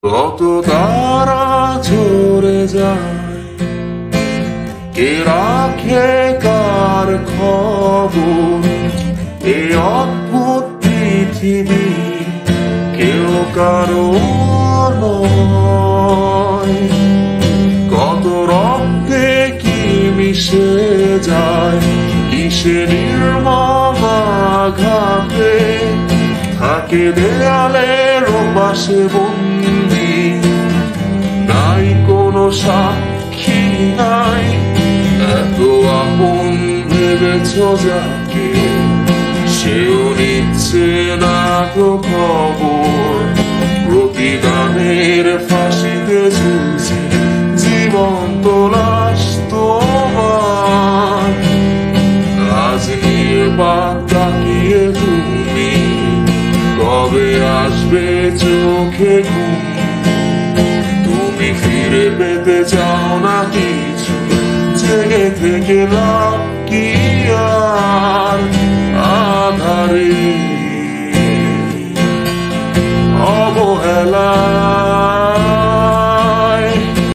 কত তারা ঝরে যায়, কে রাখে কার খবর? এ অদ্ভুত পৃথিবী কেউ কারো নয়। কত রক্তে কি মিশে যায়, কিসে নির্মম আঘাতে থাকে দেয়ালের পাশে বন্দি। নাই কোনো সাক্ষী নাই, এত আপন ভেবেছ যাকে, সেও নিচ্ছে না তো খবর। প্রতিদানের ফাঁসিতে ঝুলছে জীবন্ত লাশ তোমার। আজ নিয়ে বাদ তাকিয়ে তুমি, কবে আসবে চোখে ঘুম? তুমি ফিরে পেতে চাও না কিছু, জেগে থেকে লাভ কি আর? আধারে অবহেলা